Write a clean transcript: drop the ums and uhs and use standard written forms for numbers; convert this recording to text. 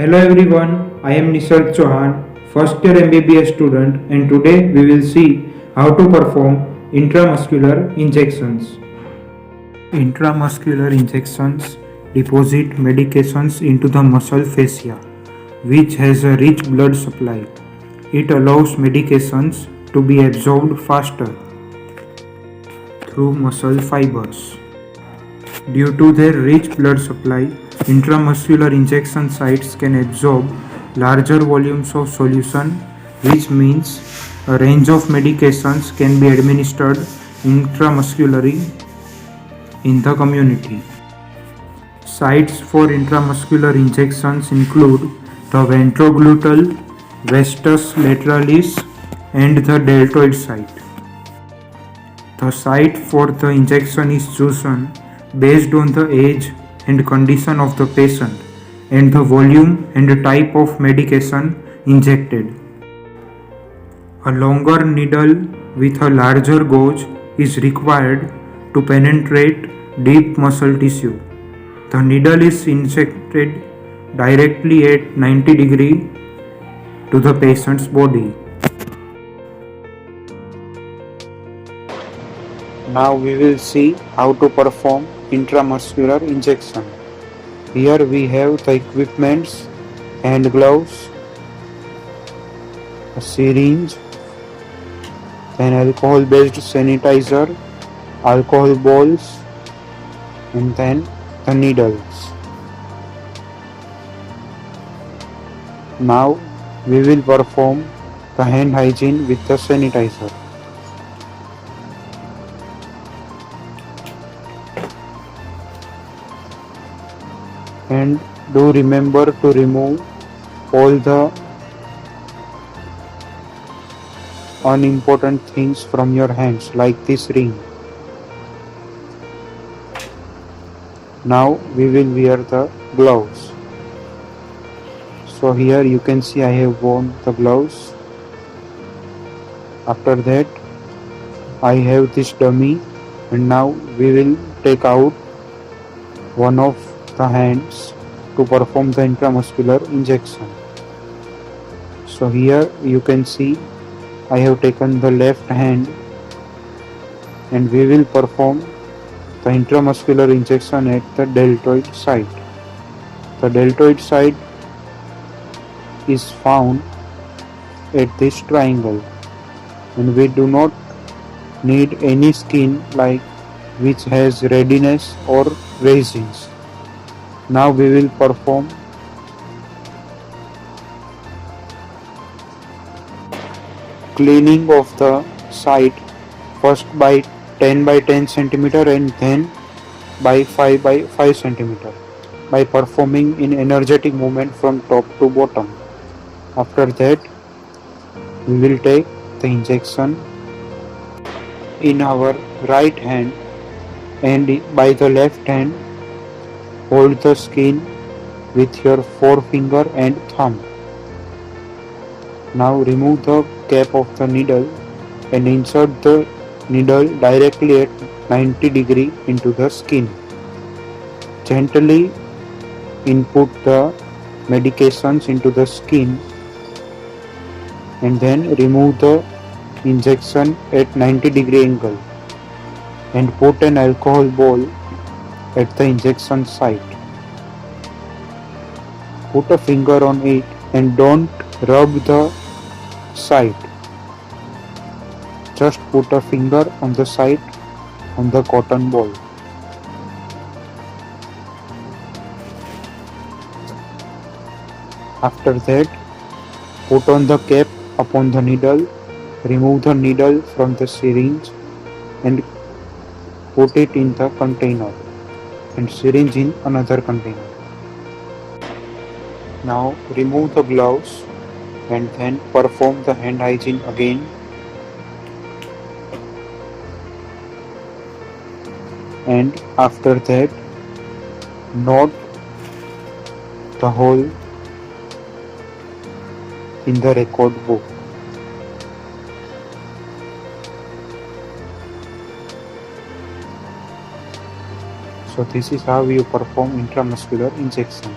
Hello everyone, I am Nisarg Chauhan, first year MBBS student, and today we will see how to perform intramuscular injections. Intramuscular injections deposit medications into the muscle fascia, which has a rich blood supply. It allows medications to be absorbed faster through muscle fibers. Due to their rich blood supply, intramuscular injection sites can absorb larger volumes of solution, which means a range of medications can be administered intramuscularly in the community. Sites for intramuscular injections include the ventrogluteal, vastus lateralis, and the deltoid site. The site for the injection is chosen based on the age and condition of the patient and the volume and type of medication injected. A longer needle with a larger gauge is required to penetrate deep muscle tissue. The needle is injected directly at 90 degrees to the patient's body. Now we will see how to perform intramuscular injection. Here we have the equipments, hand gloves, a syringe, then alcohol based sanitizer, alcohol balls, and then the needles. Now we will perform the hand hygiene with the sanitizer. And do remember to remove all the unimportant things from your hands, like this ring. Now we will wear the gloves. So here you can see I have worn the gloves. After that I have this dummy, and now we will take out one of the hands to perform the intramuscular injection. So here you can see I have taken the left hand, and we will perform the intramuscular injection at the deltoid site. The deltoid site is found at this triangle, and we do not need any skin like which has redness or raisins. Now we will perform cleaning of the site, first by 10 by 10 centimeter and then by 5 by 5 centimeter, by performing an energetic movement from top to bottom. After that we will take the injection in our right hand, and by the left hand hold the skin with your forefinger and thumb. Now remove the cap of the needle and insert the needle directly at 90 degrees into the skin. Gently input the medications into the skin, and then remove the injection at 90-degree angle and put an alcohol ball at the injection site. Put a finger on it and don't rub the site. Just put a finger on the site on the cotton ball. After that, put on the cap upon the needle, remove the needle from the syringe and put it in the container, and syringe in another container. Now remove the gloves and then perform the hand hygiene again. And after that, note the hole in the record book. So this is how you perform intramuscular injection.